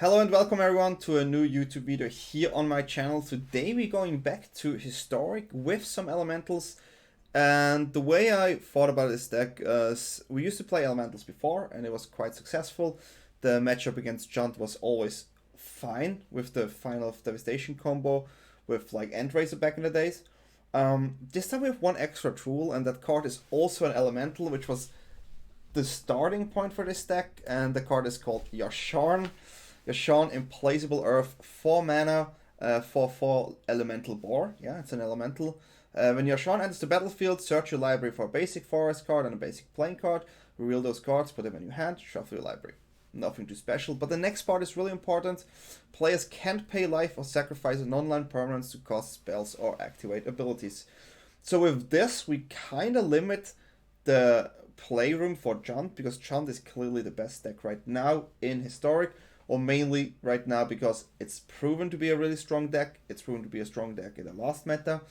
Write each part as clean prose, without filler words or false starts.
Hello and welcome everyone to a new YouTube video here on my channel. Today we're going back to Historic with some Elementals. And the way I thought about this deck is we used to play Elementals before and it was quite successful. The matchup against Chandra was always fine with the Finale of Devastation combo with like Endracer back in the days. This time we have one extra tool, and that card is also an Elemental, which was the starting point for this deck, and the card is called Yasharn. Yasharn, Implacable Earth, 4 mana, 4/4 Elemental Boar. Yeah, it's an Elemental. When Yasharn enters the battlefield, search your library for a basic forest card and a basic plain card. Reveal those cards, put them in your hand, shuffle your library. Nothing too special, but the next part is really important. Players can't pay life or sacrifice a non-land permanents to cast spells or activate abilities. So with this, we kind of limit the playroom for Chant, because Chant is clearly the best deck right now in Historic, or mainly right now because it's proven to be a really strong deck. It's proven to be a strong deck in the last meta.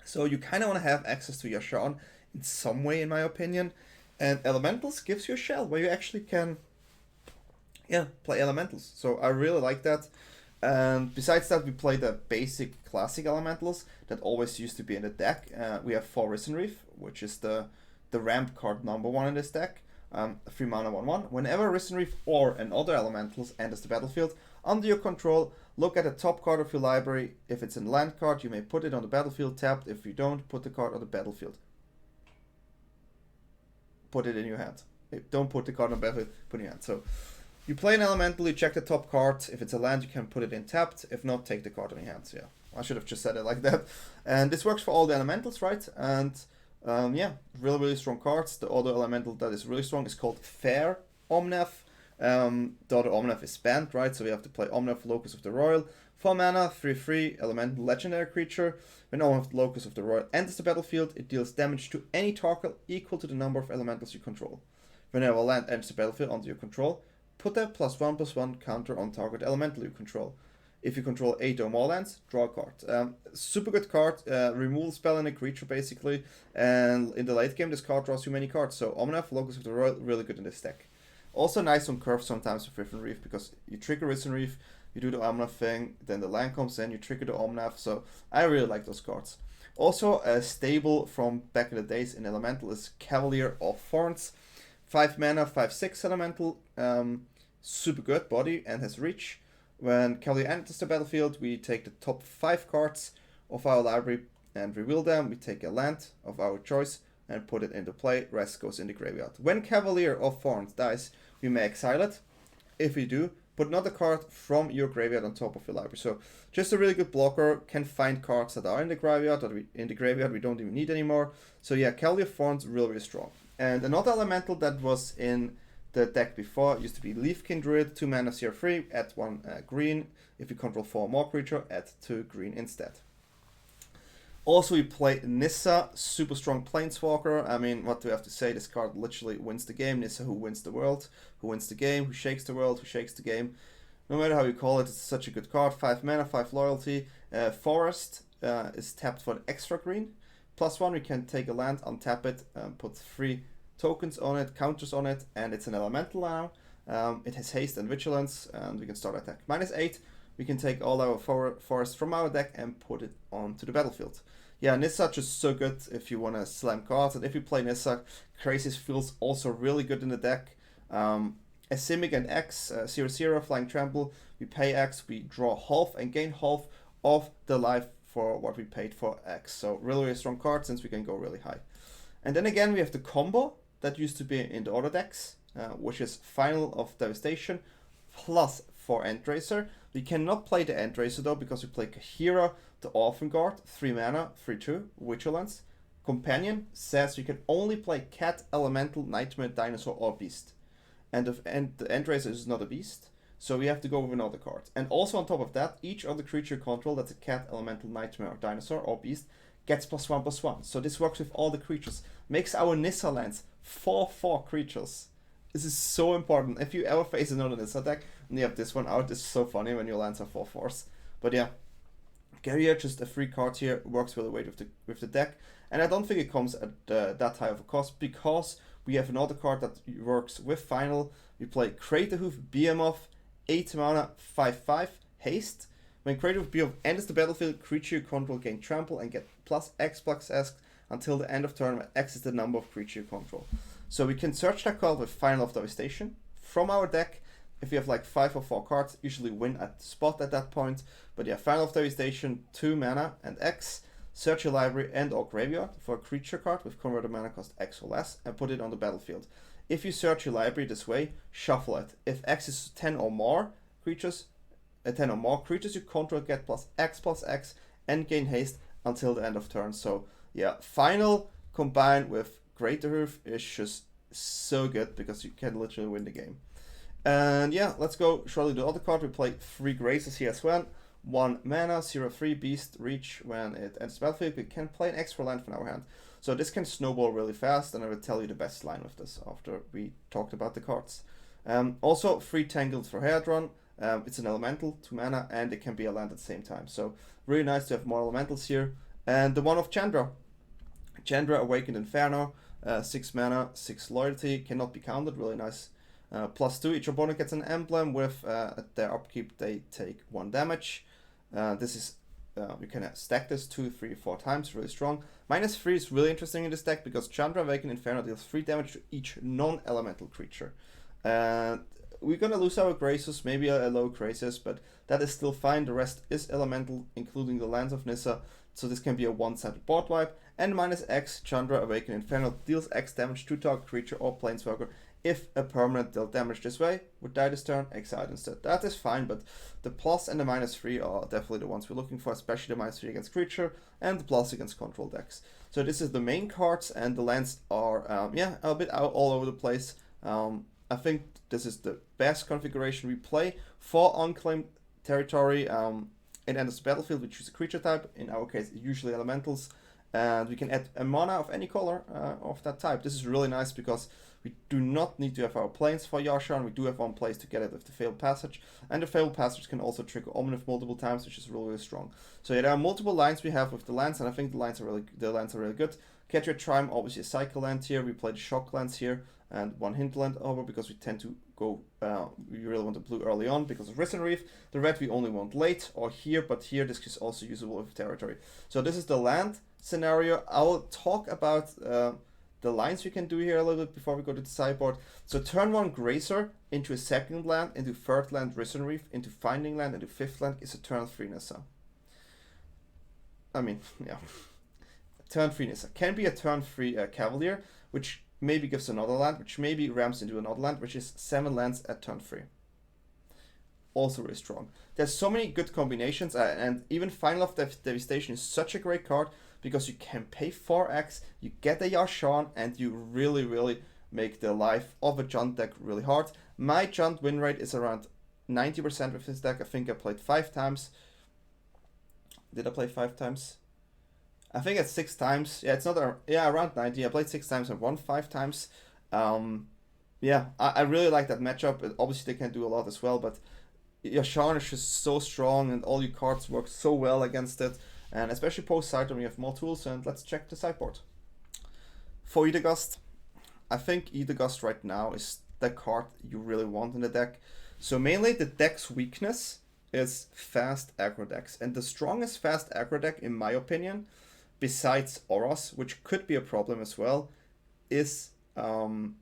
So you kind of want to have access to Yasharn in some way, in my opinion. And Elementals gives you a shell where you actually can play Elementals. So I really like that. And besides that, we play the basic classic Elementals that always used to be in the deck. We have 4 Risen Reef, which is the ramp card number 1 in this deck. 3 mana 1/1. Whenever Risen Reef or another Elementals enters the battlefield under your control, look at the top card of your library. If it's a land card, you may put it on the battlefield tapped. If you don't, put the card on the battlefield. Put it in your hand. Don't put the card on the battlefield, put it in your hand. So you play an Elemental, you check the top card. If it's a land, you can put it in tapped. If not, take the card in your hand. So yeah, I should have just said it like that. And this works for all the Elementals, right? And really strong cards. The other Elemental that is really strong is called Fair Omnath. The other Omnath is banned, right? So we have to play Omnath, Locus of the Roil. 4 mana, 3/3 Elemental Legendary creature. When Omnath, Locus of the Roil enters the battlefield, it deals damage to any target equal to the number of Elementals you control. Whenever a land enters the battlefield under your control, put a +1/+1 counter on target Elemental you control. If you control 8 or more lands, draw a card. Super good card, removal spell in a creature basically, and in the late game this card draws you many cards. So Omnath, Locus of the Roil, really good in this deck. Also nice on curve sometimes with Risen Reef, because you trigger Risen Reef, you do the Omnath thing, then the land comes in, you trigger the Omnath, so I really like those cards. Also a stable from back in the days in Elemental is Cavalier of Thorns. 5 mana, 5/6 Elemental, super good body and has reach. When Cavalier enters the battlefield, we take the top 5 cards of our library and reveal them. We take a land of our choice and put it into play. Rest goes in the graveyard. When Cavalier of Thorns dies, we may exile it. If we do, put another card from your graveyard on top of your library. So just a really good blocker. Can find cards that are in the graveyard, or in the graveyard we don't even need anymore. So yeah, Cavalier of Thorns really strong. And another Elemental that was in the deck before used to be Leafkin Druid, 2 mana 0/3, add 1 green. If you control 4 more creature, add 2 green instead. Also we play Nissa, super strong Planeswalker. I mean, what do we have to say? This card literally wins the game. Nissa, who wins the world, who wins the game, who shakes the world, who shakes the game. No matter how you call it, it's such a good card. 5 mana, 5 loyalty. Forest is tapped for an extra green. +1, we can take a land, untap it, put 3 tokens on it, counters on it, and it's an Elemental now. It has haste and vigilance, and we can start attack. -8, we can take all our forests from our deck and put it onto the battlefield. Yeah, Nissa just so good if you want to slam cards, and if you play Nissa, Krasis feels also really good in the deck. A Simic and X, 0/0, Flying Trample, we pay X, we draw half and gain half of the life for what we paid for X. So really strong card since we can go really high. And then again we have the combo that used to be in the other decks, which is Finale of Devastation plus 4 Endracer. We cannot play the Endracer though, because we play Kaheera, the Orphanguard, 3 mana, 3/2, Vigilance. Companion says you can only play Cat, Elemental, Nightmare, Dinosaur, or Beast. And the Endracer is not a beast, so we have to go with another card. And also on top of that, each other creature you control that's a Cat, Elemental, Nightmare, or Dinosaur, or Beast gets +1/+1. So this works with all the creatures. Makes our Nissa lands 4/4 creatures. This is so important. If you ever face another Nissa deck and you have this one out, this is so funny when your lands are 4/4s. But yeah, Kaheera, just a free card here, works really well with the deck. And I don't think it comes at that high of a cost, because we have another card that works with Final. We play Craterhoof Behemoth, 8 mana, 5/5, haste. When Craterhoof Behemoth enters the battlefield, creature you control gain trample and get +X until the end of turn, where X is the number of creature you control. So we can search that card with Finale of Devastation from our deck. If we have like 5 or 4 cards, usually win at the spot at that point. But yeah, Finale of Devastation, 2 mana and X. Search your library and or graveyard for a creature card with converted mana cost X or less and put it on the battlefield. If you search your library this way, shuffle it. If X is 10 or more creatures, you control get +X and gain haste until the end of turn. So yeah, Final combined with Craterhoof is just so good because you can literally win the game. And yeah, let's go shortly to the other card. We play 3 Grazers here as well. 1 mana, 0/3 beast, reach. When it enters the battlefield, we can play an extra land from our hand. So this can snowball really fast, and I will tell you the best line with this after we talked about the cards. Also, 3 Tangled Florahedron. It's an elemental, 2 mana, and it can be a land at the same time. So really nice to have more elementals here. And the one of Chandra. Chandra, Awakened Inferno, 6 mana, 6 loyalty, cannot be countered, really nice. +2, each opponent gets an emblem with at their upkeep they take 1 damage. This is, you can stack this 2, 3, 4 times, really strong. -3 is really interesting in this deck because Chandra, Awakened Inferno deals 3 damage to each non-elemental creature. We're gonna lose our Grazers, maybe a low Krasis, but that is still fine. The rest is elemental, including the lands of Nissa, so this can be a one-sided board wipe. And -X, Chandra, Awakened Inferno deals X damage to target creature or planeswalker. If a permanent dealt damage this way, would die this turn, exile instead. That is fine, but the plus and the -3 are definitely the ones we're looking for, especially the -3 against creature and the plus against control decks. So this is the main cards, and the lands are a bit out all over the place. I think this is the best configuration we play for unclaimed territory. It enters the battlefield, we choose a creature type, in our case usually elementals, and we can add a mana of any color of that type. This is really nice because we do not need to have our planes for Yasharn. We do have one place to get it with the Failed Passage, and the Failed Passage can also trigger Omnath multiple times, which is really, really strong. So yeah, there are multiple lines we have with the lands, and I think the lands are really good. Ketria Triome, obviously a cycle land here. We play the shock lands here, and 1 Hinterland Harbor because we tend to go, we really want the blue early on because of Risen Reef. The red we only want late or here, but here this is also usable with territory. So this is the land scenario. I'll talk about the lines we can do here a little bit before we go to the sideboard. So turn 1 Grazer into a 2nd land, into 3rd land Risen Reef, into Finding Land, into 5th land is a turn 3 Nissa. I mean, yeah. Turn 3 Nissa. Can be a turn 3 Cavalier, which maybe gives another land, which maybe ramps into another land, which is 7 lands at turn 3. Also really strong. There's so many good combinations, and even Finale of Devastation is such a great card because you can pay 4x, you get a Yasharn, and you really, really make the life of a Junt deck really hard. My Junt win rate is around 90% with this deck. I think I played 5 times. Did I play 5 times? I think it's 6 times. Yeah, it's not around 90. I played 6 times and won 5 times. I really like that matchup. Obviously, they can do a lot as well, but Yasharn is just so strong, and all your cards work so well against it. And especially post-sideboard, we have more tools. And let's check the sideboard. For Idagust, I think Idagust right now is the card you really want in the deck. So mainly the deck's weakness is fast aggro decks, and the strongest fast aggro deck, in my opinion, besides Auras, which could be a problem as well, is Gruul.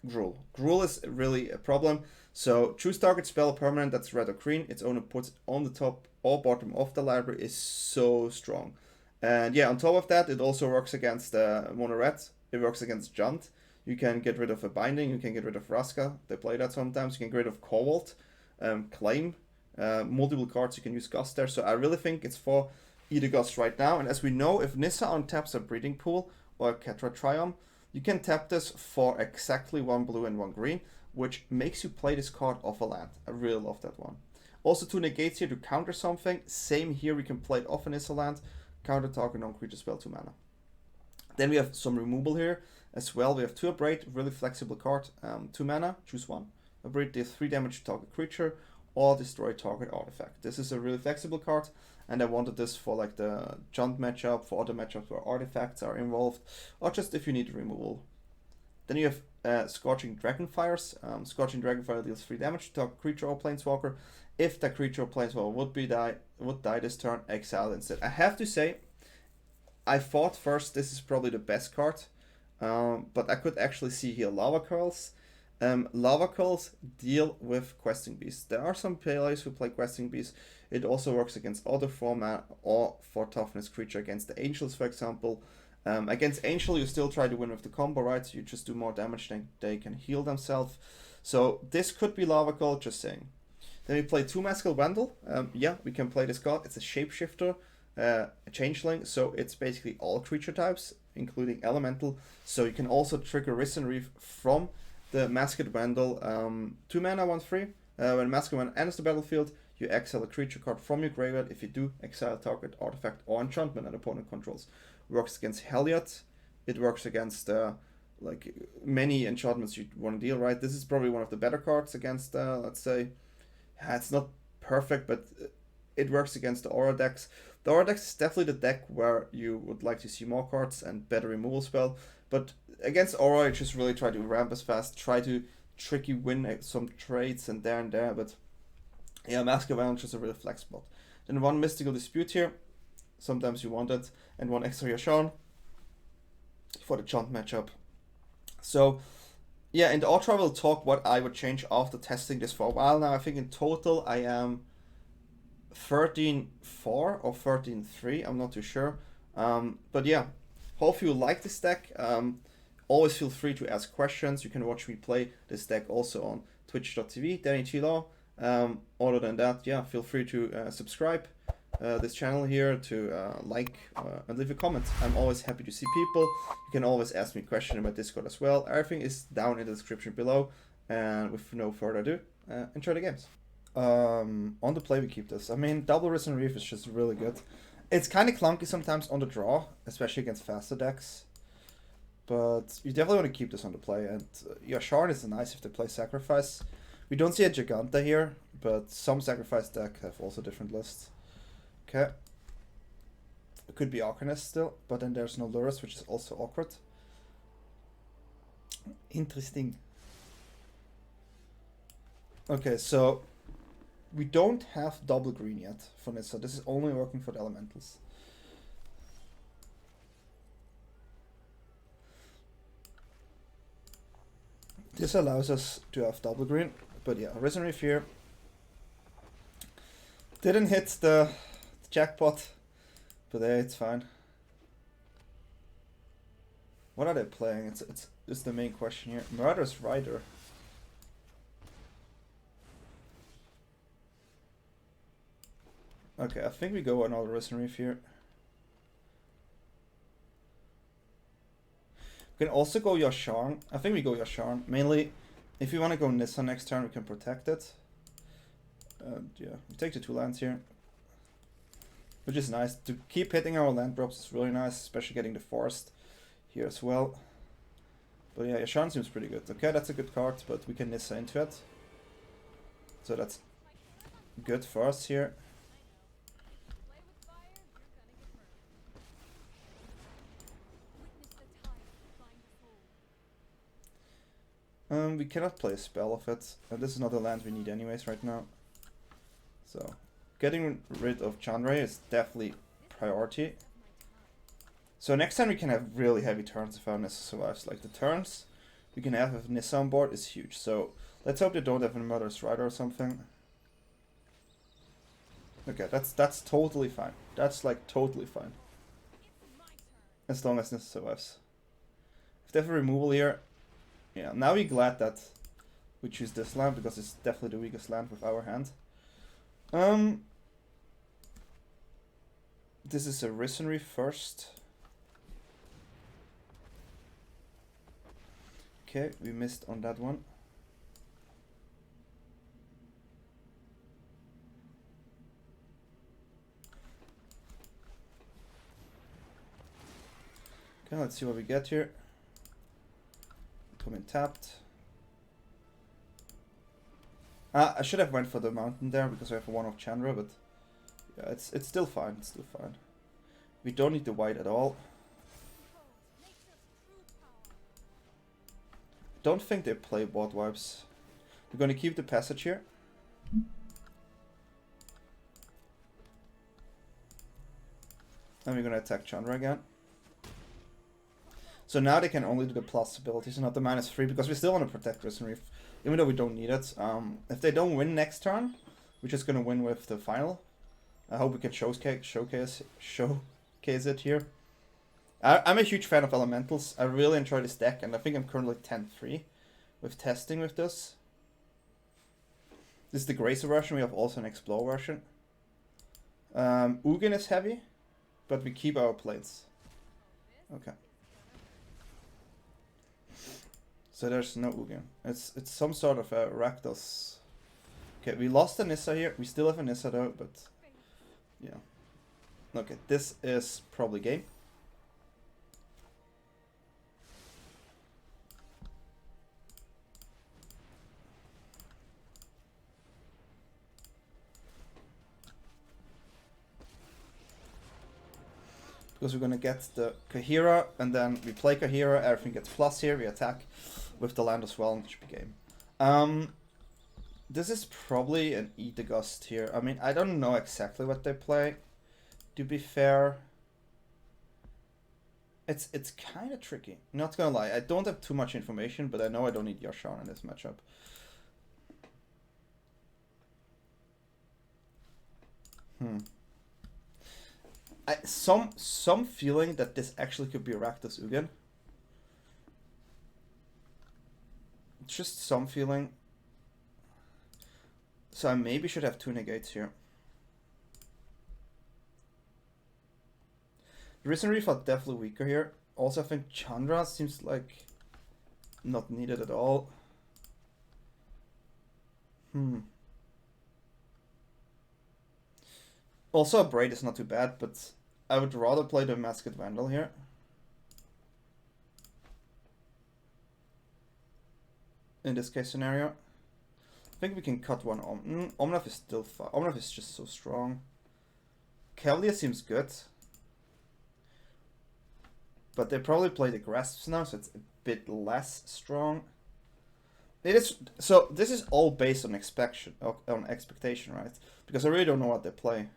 Gruul is really a problem. So choose target spell permanent that's red or green. Its owner puts it on the top or bottom of the library is so strong. And yeah, on top of that, it also works against mono red. It works against Junt. You can get rid of a Binding. You can get rid of Raska. They play that sometimes. You can get rid of Cobalt, Claim. Multiple cards. You can use Gust there. So I really think it's for Idagust right now. And as we know, if Nissa untaps a Breeding Pool or a Ketria Triome, you can tap this for exactly 1 blue and 1 green, which makes you play this card off a land. I really love that one. Also 2 negates here to counter something. Same here, we can play it off an Nissa land. Counter target non-creature spell 2 mana. Then we have some removal here as well. We have 2 Abrade, really flexible card. 2 mana, choose 1. Abrade deals 3 damage to target creature or destroy target artifact. This is a really flexible card, and I wanted this for like the Junt matchup, for other matchups where artifacts are involved, or just if you need removal. Then you have Scorching Dragonfires. Scorching Dragonfire deals 3 damage to target creature or planeswalker. If that creature or planeswalker would die this turn, exile instead. I have to say, I thought first this is probably the best card, but I could actually see here Lava Curls. Lava Curls deal with Questing Beasts. There are some players who play Questing Beasts. It also works against other 4-mana or 4 toughness creature against the Angels, for example. Against Angel, you still try to win with the combo, right? So you just do more damage than they can heal themselves. So this could be Lava Curl, just saying. Then we play 2 Maskell Vandal. Yeah, we can play this card. It's a shapeshifter, a changeling, so it's basically all creature types, including elemental. So you can also trigger Risen Reef from the Masked Vandal. 2 mana, 1/3. When Masked Vandal enters the battlefield, you exile a creature card from your graveyard. If you do, exile target artifact or enchantment an opponent controls. Works against Heliod. It works against like many enchantments you want to deal, right? This is probably one of the better cards against, let's say, it's not perfect, but it works against the Aura decks. The Aura decks is definitely the deck where you would like to see more cards and better removal spell. But against Aura, you just really try to ramp as fast, try to tricky win some trades and there. But yeah, Mask of Vandal is just a really flex spot. Then 1 Mystical Dispute here. Sometimes you want it. And 1 extra Yasharn for the Chant matchup. So yeah, in the outro I will talk what I would change after testing this for a while now. I think in total I am 13-4 or 13-3, I'm not too sure. But yeah, hope you like this deck. Always feel free to ask questions. You can watch me play this deck also on twitch.tv, DanyTLaw. Other than that, yeah, feel free to subscribe this channel here, to like and leave a comment. I'm always happy to see people. You can always ask me questions in my Discord as well. Everything is down in the description below. And with no further ado, enjoy the games. On the play we keep this. I mean, double Risen Reef is just really good. It's kind of clunky sometimes on the draw, especially against faster decks. But you definitely want to keep this on the play. And Yasharn is nice if they play Sacrifice. We don't see a Giganta here, but some Sacrifice deck have also different lists. Okay. It could be Arcanist still, but then there's no Lurrus, which is also awkward. Interesting. Okay, so we don't have double green yet for Nissa. This is only working for the elementals. This allows us to have double green, but yeah, Risen Reef here. Didn't hit the jackpot, but hey, it's fine. What are they playing? It's the main question here. Murderous Rider. Okay, I think we go another Risen Reef here. We can also go Yasharn. I think we go Yasharn. Mainly, if we want to go Nissa next turn, we can protect it. Yeah, we take the 2 lands here. Which is nice. To keep hitting our land drops is really nice, especially getting the forest here as well. But yeah, Yasharn seems pretty good. Okay, that's a good card, but we can Nissa into it. So that's good for us here. We cannot play a spell of it. This is not a land we need anyways right now. So, getting rid of Chandra is definitely priority. So next time we can have really heavy turns if our Nissa survives. Like the turns we can have with Nissa on board is huge. So let's hope they don't have a Murderous Rider or something. Okay, that's totally fine. That's like totally fine. As long as Nissa survives. If they have a removal here, yeah, now we're glad that we choose this land because it's definitely the weakest land with our hand. This is a Risen Reef first. Okay, we missed on that one. Okay, let's see what we get here. Come in tapped. I should have went for the mountain there because I have a 1-off Chandra, but yeah, it's still fine. It's still fine. We don't need the white at all. don't think they play board wipes. We're going to keep the passage here. And we're going to attack Chandra again. So now they can only do the plus abilities and not the -3 because we still want to protect Risen Reef, even though we don't need it. If they don't win next turn, we're just going to win with the final. I hope we can showcase it here. I'm a huge fan of elementals. I really enjoy this deck, and I think I'm currently 10-3 with testing with this. This is the Grazer version. We have also an Explore version. Ugin is heavy, but we keep our plates. Okay. So there's no Ugin. It's some sort of a Rakdos. Okay, we lost a Nissa here. We still have a Nissa though, but yeah. Okay, this is probably game. Because we're gonna get the Kaheera, and then we play Kaheera, everything gets plus here, we attack with the land as well, and it should be game. This is probably an Eat the Gust here. I mean, I don't know exactly what they play, to be fair. It's kind of tricky, not gonna lie. I don't have too much information, but I know I don't need Yasharn in this matchup. Some feeling that this actually could be a Rakdos Ugin. Just some feeling. So I maybe should have 2 negates here. The Risen Reef are definitely weaker here. Also, I think Chandra seems like not needed at all. Also, a Braid is not too bad, but I would rather play the Masked Vandal here. In this case scenario. I think we can cut one Omnath is still fine. Omnath is just so strong. Cavalier seems good. But they probably play the Grasps now, so it's a bit less strong. It is, so this is all based on expectation, right? Because I really don't know what they play.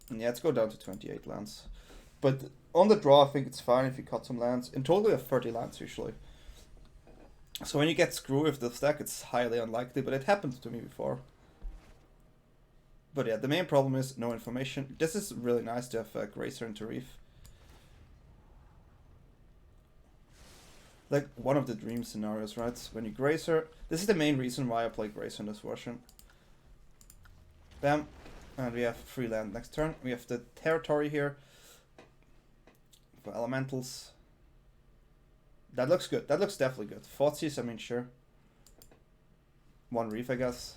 And yeah, let's go down to 28 lands. But on the draw, I think it's fine if you cut some lands. In total, we have 30 lands usually. So when you get screwed with the stack, it's highly unlikely, but it happened to me before. But yeah, the main problem is no information. This is really nice to have Grazer into Reef. Like one of the dream scenarios, right? When you Grazer, this is the main reason why I play Grazer in this version. Bam. And we have free land next turn. We have the territory here for elementals. That looks good. That looks definitely good. Thoughtseize, I mean, sure. 1 Reef, I guess.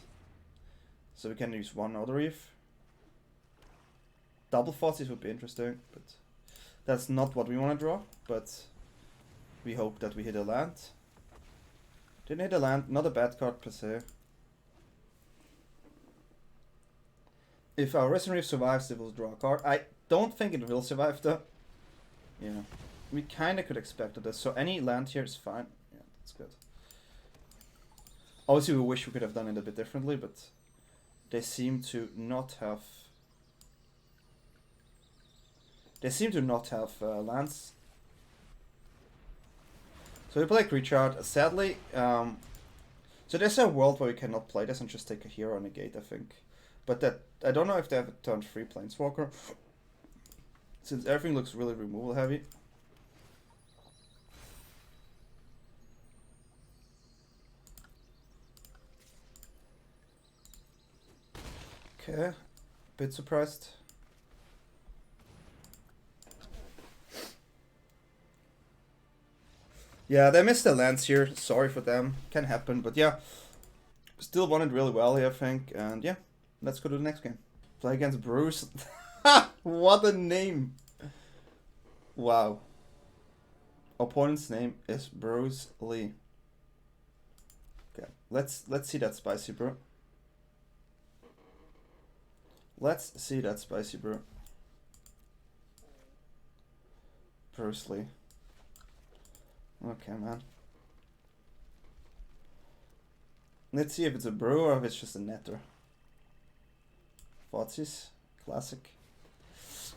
So we can use 1 other Reef. Double Thoughtseize would be interesting, but that's not what we want to draw. But we hope that we hit a land. Didn't hit a land. Not a bad card per se. If our Risen Reef survives, it will draw a card. I don't think it will survive though. Yeah. We kind of could expect this. So any land here is fine. Yeah, that's good. Obviously, we wish we could have done it a bit differently, but they seem to not have... lands. So we play Creature Art. Sadly, so there's a world where we cannot play this and just take a hero and a gate, I think. But that, I don't know if they have a turn 3 Planeswalker. Since everything looks really removal heavy. Okay, bit surprised. Yeah, they missed the lands here. Sorry for them. Can happen, but yeah. Still won it really well here, I think. And yeah, let's go to the next game. Play against Bruce. What a name! Wow. Opponent's name is Bruce Lee. Okay, let's see that spicy brew. Let's see that spicy brew. Bruce Lee. Okay, man. Let's see if it's a brew or if it's just a netter. Fotsis, classic.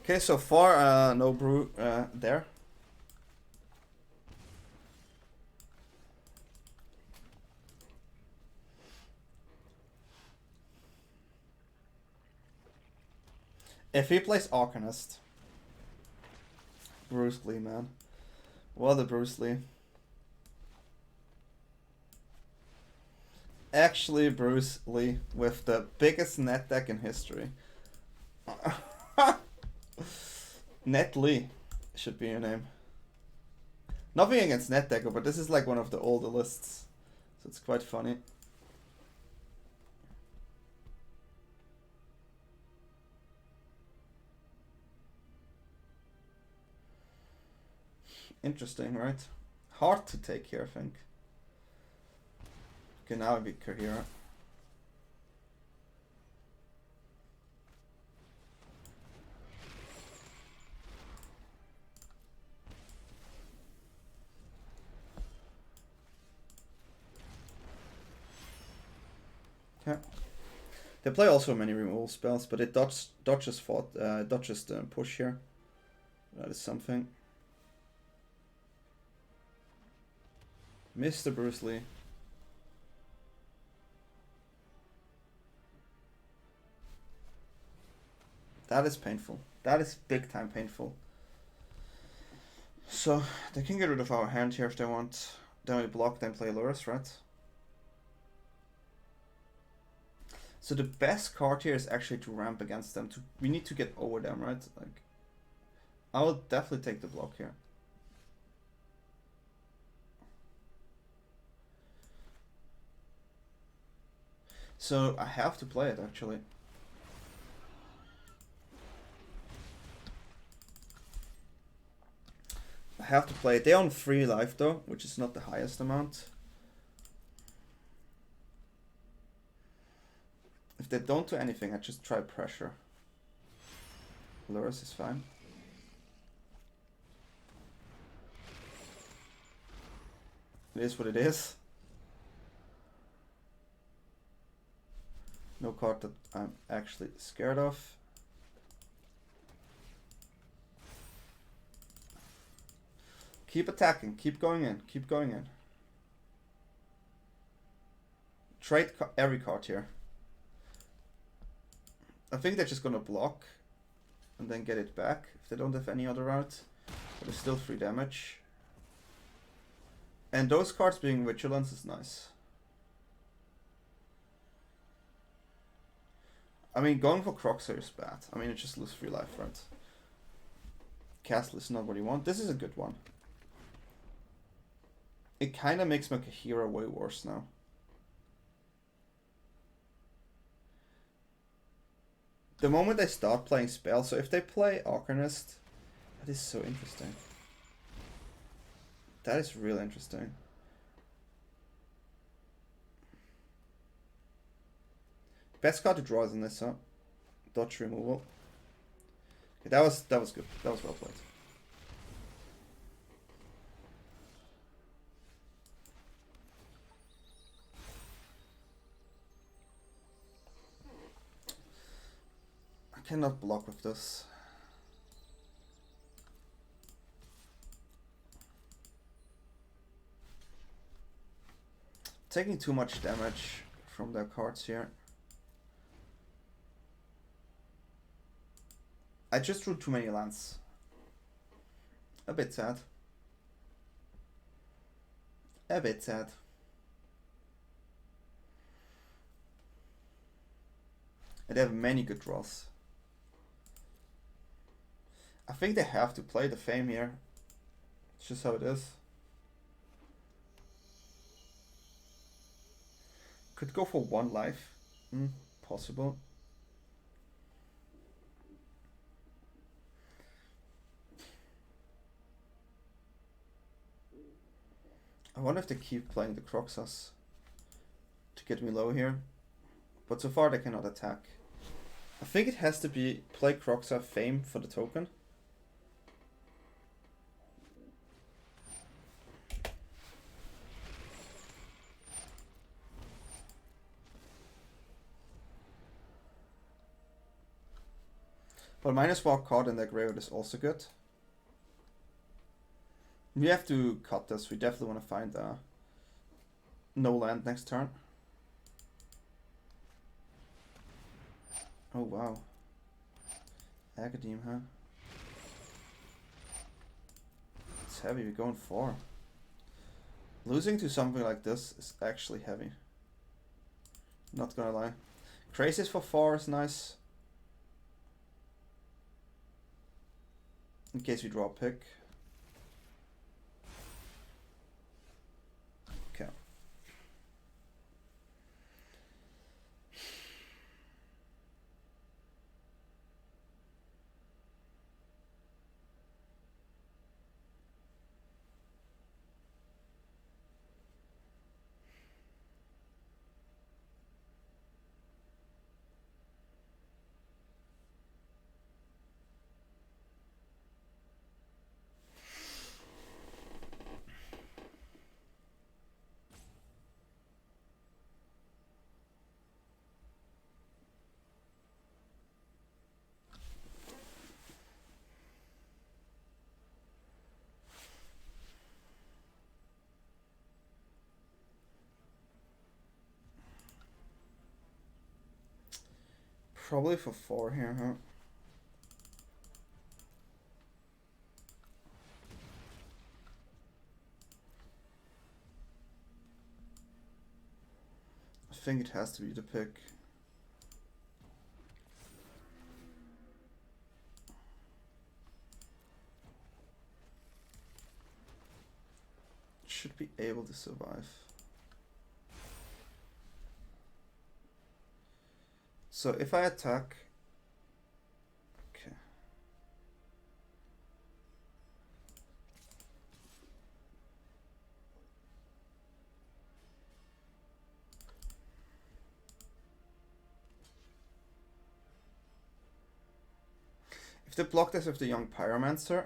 Okay, so far no brew there. If he plays Arcanist, Bruce Lee, man. What a Bruce Lee. Actually, Bruce Lee with the biggest net deck in history. Net Lee should be your name. Nothing against Net Decker, but this is like one of the older lists, so it's quite funny. Interesting, right? Hard to take here, I think. Okay, now I beat Kaheera. Okay. They play also many removal spells, but it dodges the push here. That is something. Mr. Bruce Lee. That is painful. That is big time painful. So they can get rid of our hand here if they want. Then we block, then play Lurus, right? So the best card here is actually to ramp against them. We need to get over them, right? Like, I will definitely take the block here. So I have to play it actually. I have to play it. They're on 3 life though, which is not the highest amount. If they don't do anything, I just try pressure. Lurus is fine. It is what it is. No card that I'm actually scared of. Keep attacking, keep going in, keep going in. Trade every card here. I think they're just gonna block and then get it back if they don't have any other route. But it's still 3 damage. And those cards being Vigilance is nice. I mean, going for Croxer is bad. I mean, it just loses 3 life, right? Castle is not what you want. This is a good one. It kind of makes my Kaheera way worse now. The moment they start playing spells, so if they play Arcanist, that is so interesting. That is really interesting. Best card to draw is Nissa. Dodge removal. Okay, that was good. That was well played. I cannot block with this. Taking too much damage from their cards here. I just drew too many lands. A bit sad. A bit sad. And they have many good draws. I think they have to play the Fame here. It's just how it is. Could go for 1 life. Possible. I wonder if they keep playing the Croxus to get me low here. But so far they cannot attack. I think it has to be play Croxus Fame for the token. But minus one card in the graveyard is also good. We have to cut this. We definitely want to find no land next turn. Oh wow. Academe, huh? It's heavy, we're going 4. Losing to something like this is actually heavy. Not gonna lie. Krasis for 4 is nice. In case we draw a pick. Okay. Probably for 4 here, huh? I think it has to be the pick. Should be able to survive. So if I attack, okay. If they block this with the Young Pyromancer,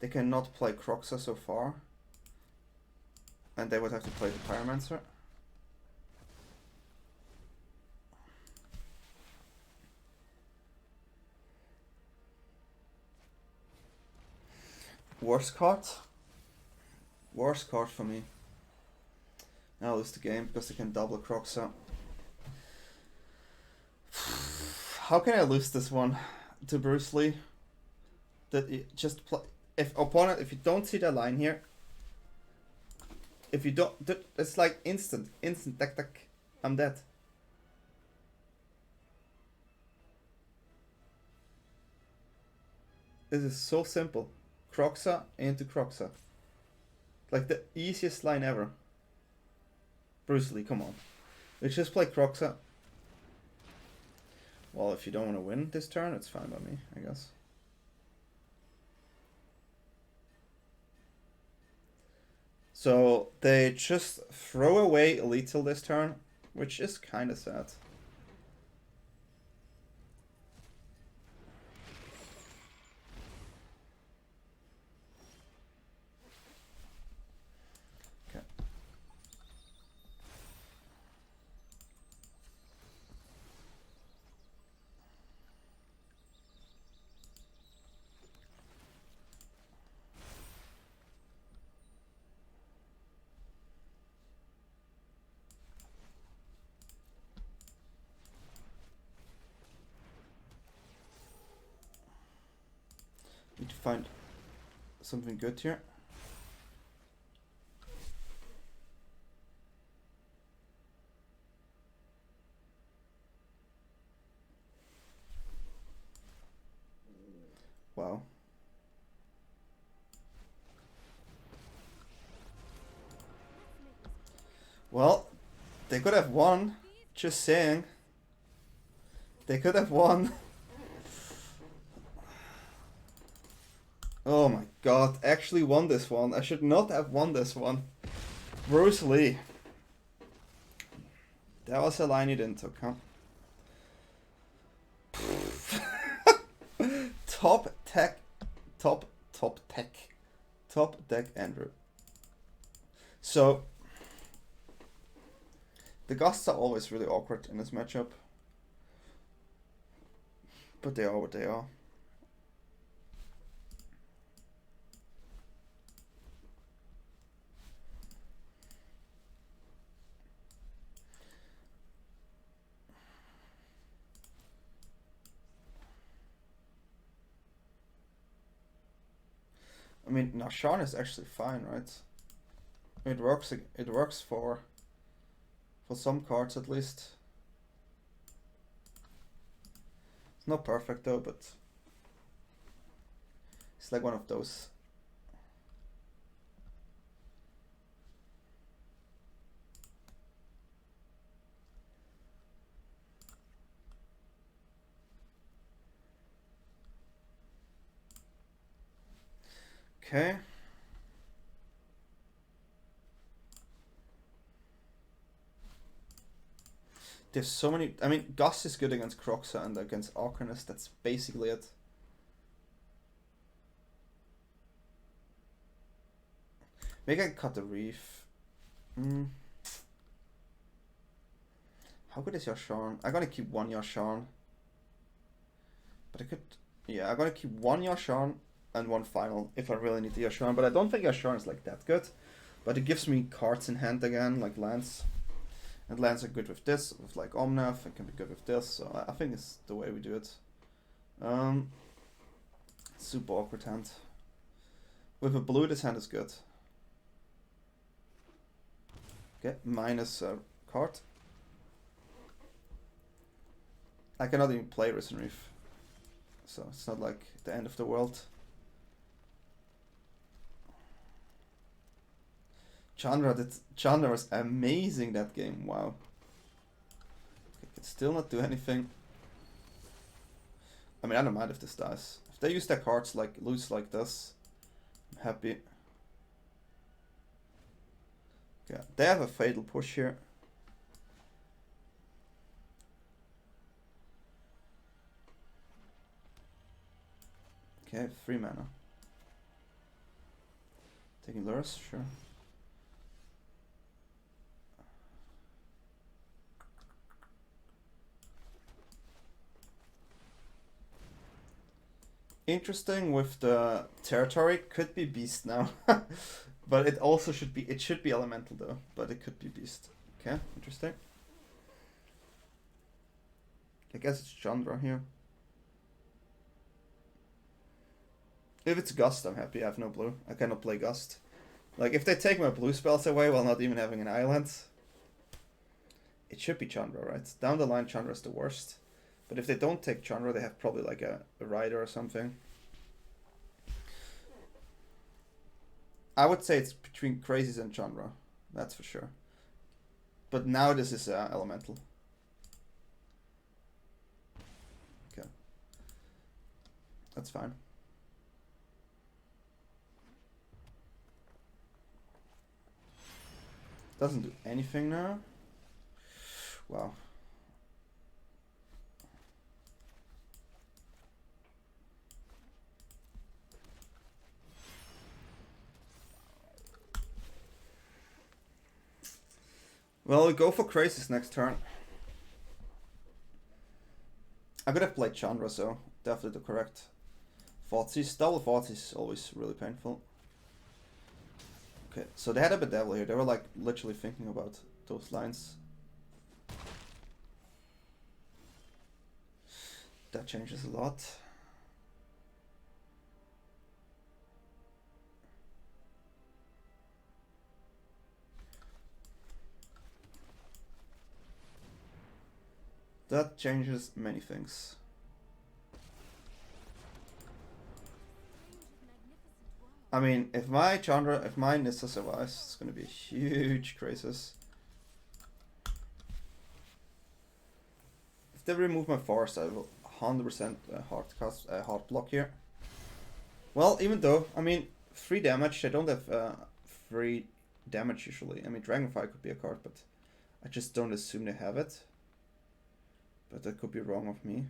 they cannot play Croxa so far. And they would have to play the Pyromancer. Worst card? Worst card for me. I'll lose the game because they can double Croxa. How can I lose this one to Bruce Lee? That you just play. If opponent, if you don't see the line here, if you don't, it's like instant, tack, I'm dead. This is so simple. Croxa into Croxa. Like the easiest line ever. Bruce Lee, come on. We just play Croxa. Well, if you don't want to win this turn, it's fine by me, I guess. So they just throw away Lethal this turn, which is kind of sad. Need to find something good here. Wow. Well, they could have won. Just saying. They could have won. Oh my god, actually won this one. I should not have won this one. Bruce Lee. That was a line you didn't took, huh? Top deck Andrew. So the gusts are always really awkward in this matchup. But they are what they are. I mean, Yasharn is actually fine, right? It works. It works for some cards at least. It's not perfect though, but it's like one of those. Okay. There's so many. I mean, Gust is good against Croxa and against Arcanist. That's basically it. Maybe I can cut the Reef. How good is Yasharn? I'm gonna keep one Yasharn. But I could. Yeah, I'm gonna keep one Yasharn and one final if I really need the Yasharn. But I don't think Yasharn is like that good. But it gives me cards in hand again, like lands. And lands are good with this, with like Omnath, and can be good with this, so I think it's the way we do it. Super awkward hand. With a blue, this hand is good. Okay, minus a card. I cannot even play Risen Reef, so it's not like the end of the world. Chandra was amazing that game, wow. Okay, can still not do anything. I mean, I don't mind if this dies. If they use their cards like loose like this, I'm happy. Yeah, they have a fatal push here. Okay, 3 mana. Taking lures, sure. Interesting with the territory, could be beast now. But it also should be elemental though, but it could be beast. Okay, interesting. I guess it's Chandra here. If it's Gust, I'm happy. I have no blue. I cannot play Gust. Like, if they take my blue spells away while not even having an island, it should be Chandra, right? Down the line, Chandra is the worst. But if they don't take Chandra, they have probably like a rider or something. I would say it's between Krasis and Chandra. That's for sure. But now this is elemental. Okay. That's fine. Doesn't do anything now. Wow. Well, we go for Krasis next turn. I could have played Chandra, so definitely the correct Thoughtseize. Double Thoughtseize is always really painful. Okay, so they had a Bedevil here. They were like literally thinking about those lines. That changes a lot. That changes many things. I mean, if my Nissa survives, it's gonna be a huge crisis. If they remove my forest, I will 100% hard block here. Well, even though, I mean, 3 damage, I don't have 3 damage usually. I mean, Dragonfire could be a card, but I just don't assume they have it. But that could be wrong of me.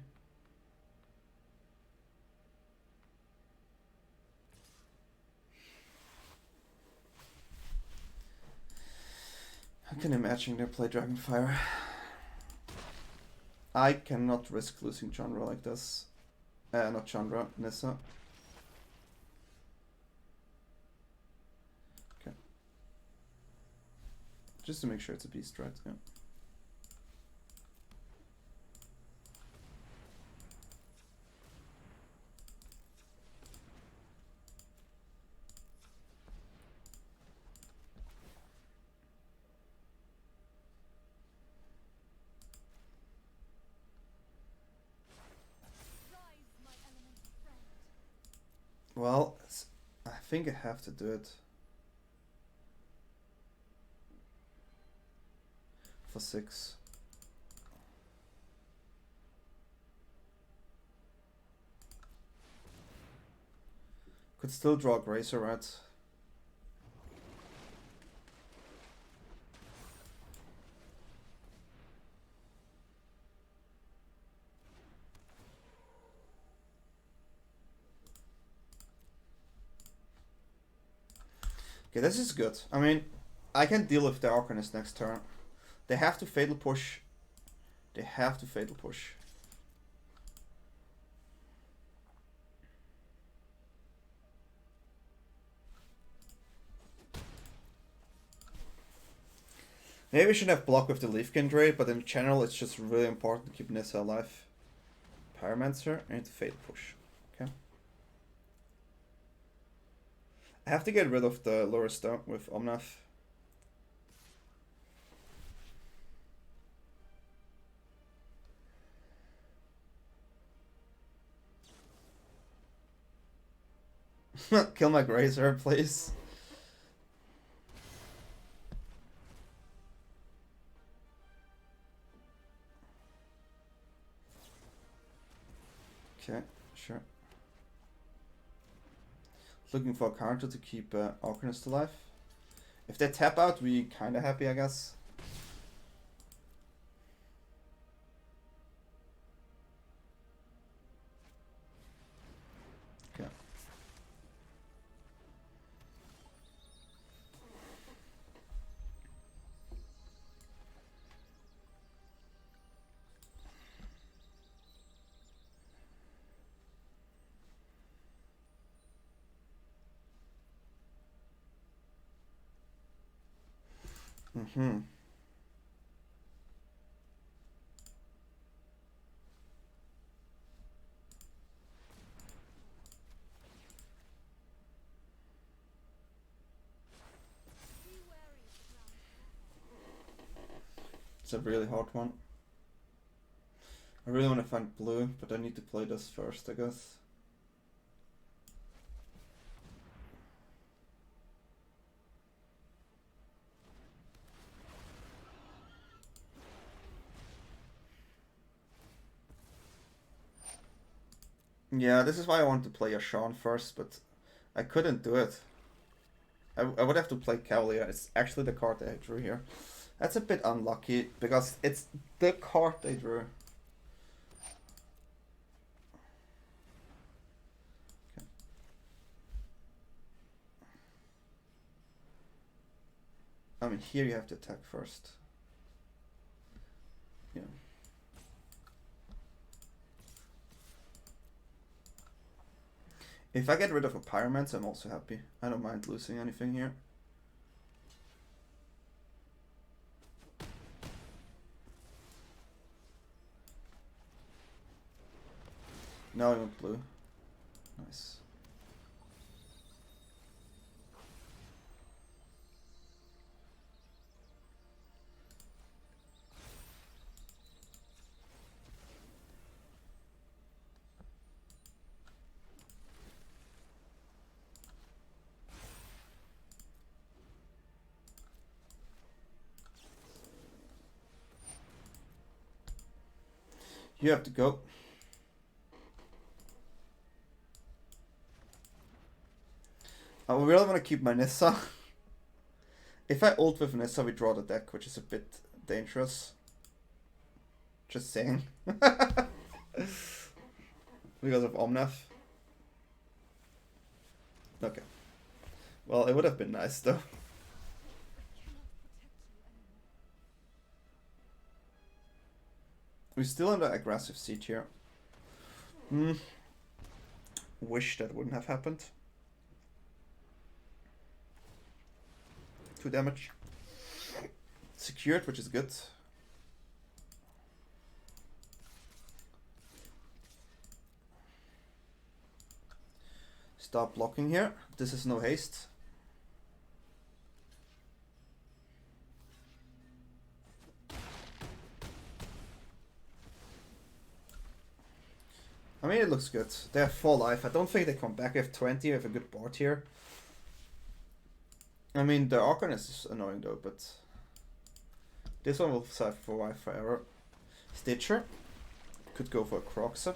I can imagine they play Dragonfire. I cannot risk losing Chandra like this. Not Chandra, Nissa. Okay. Just to make sure it's a beast, right? Yeah. Well, I think I have to do it for 6. Could still draw Grazer, right? Okay, this is good. I mean, I can deal with the Arcanist next turn. They have to Fatal Push. They have to Fatal Push. Maybe we should have block with the Leafkin Druid, but in general it's just really important to keep Nissa alive. Pyromancer, I need to Fatal Push. Okay. I have to get rid of the lower stone with Omnath. Kill my Grazer, please. Okay, sure. Looking for a counter to keep Arcanist alive. If they tap out, we kinda happy, I guess. Okay. Mm-hmm. It's a really hard one. I really want to find blue, but I need to play this first, I guess. Yeah, this is why I want to play Yasharn first, but I couldn't do it. I would have to play Cavalier. It's actually the card I drew here. That's a bit unlucky, because it's the card they drew. Okay. I mean, here you have to attack first. Yeah. If I get rid of a Pyromancer, I'm also happy. I don't mind losing anything here. Now I want blue. Nice. You have to go. I really want to keep my Nissa. If I ult with Nissa, we draw the deck, which is a bit dangerous. Just saying. Because of Omnath. Okay. Well, it would have been nice though. We're still under aggressive siege here. wish that wouldn't have happened. 2 damage. Secured, which is good. Stop blocking here. This is no haste. I mean, it looks good. They have 4 life. I don't think they come back. They have 20. They have a good board here. I mean, the Arcanist is annoying though, but this one will survive for forever. Stitcher. Could go for a Croxer.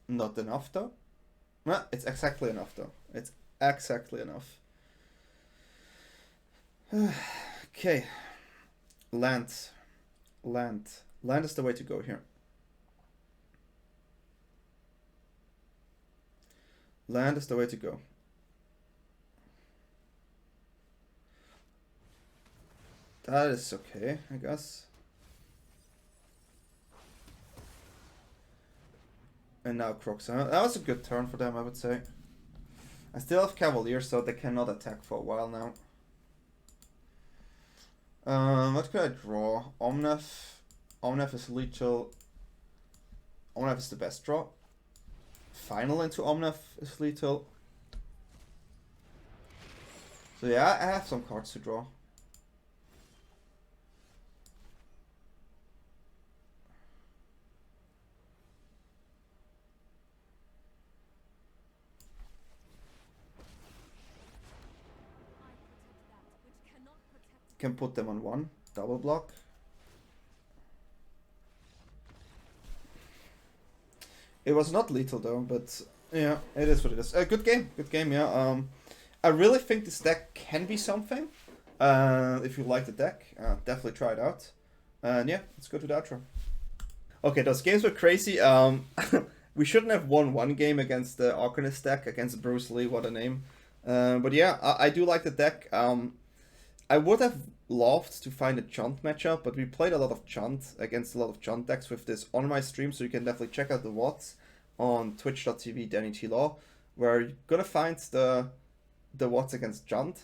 Not enough though. Nah, it's exactly enough though. It's exactly enough. Okay. Land. Land. Land is the way to go here. Land is the way to go. That is okay, I guess. And now Croxer. That was a good turn for them, I would say. I still have Cavalier, so they cannot attack for a while now. What could I draw? Omnath. Omnath is lethal. Omnath is the best draw. Final into Omnath is lethal. So yeah, I have some cards to draw. Can put them on 1, double block. It was not lethal though, but yeah, it is what it is. Good game, yeah. I really think this deck can be something. If you like the deck, definitely try it out. And yeah, let's go to the outro. Okay, those games were crazy. We shouldn't have won one game against the Arcanist deck, against Bruce Lee, what a name. But yeah, I do like the deck. I would have loved to find a Chunt matchup, but we played a lot of Chunt against a lot of Chunt decks with this on my stream, so you can definitely check out the VODs on twitch.tv DanyTLaw, where you're gonna find the VODs against Chunt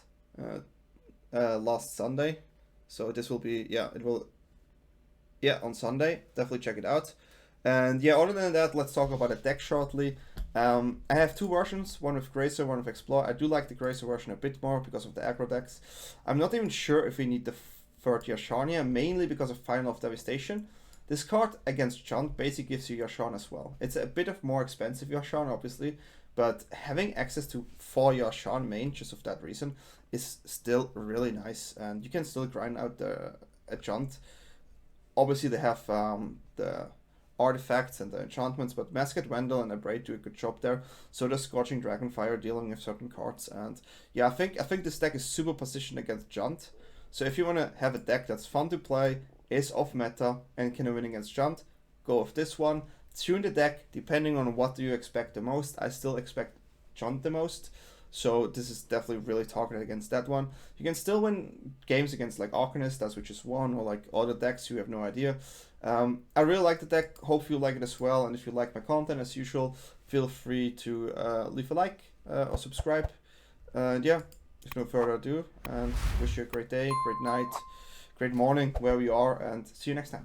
last Sunday. So this will be, yeah, it will, yeah, on Sunday. Definitely check it out. And yeah, other than that, let's talk about the deck shortly. I have 2 versions, one with Grazer, one with Explore. I do like the Grazer version a bit more because of the aggro decks. I'm not even sure if we need the 3rd Yasharn, mainly because of Finale of Devastation. This card against Chunt basically gives you Yasharn as well. It's a bit of more expensive Yasharn, obviously, but having access to 4 Yasharn main, just of that reason, is still really nice, and you can still grind out a Chunt. Obviously, they have the artifacts and the enchantments, but Masked Vandal and Abrade do a good job there. So does Scorching Dragonfire, dealing with certain cards. And yeah, I think this deck is super positioned against Chunt. So if you want to have a deck that's fun to play, is off meta, and can win against Chunt, go with this one. Tune the deck depending on what do you expect the most. I still expect Chunt the most, so this is definitely really targeted against that one. You can still win games against like Arcanist, as we just won, or like other decks you have no idea. I really like the deck, hope you like it as well, and if you like my content as usual, feel free to leave a like or subscribe. And yeah, with no further ado, and wish you a great day, great night, great morning, wherever you are, and see you next time.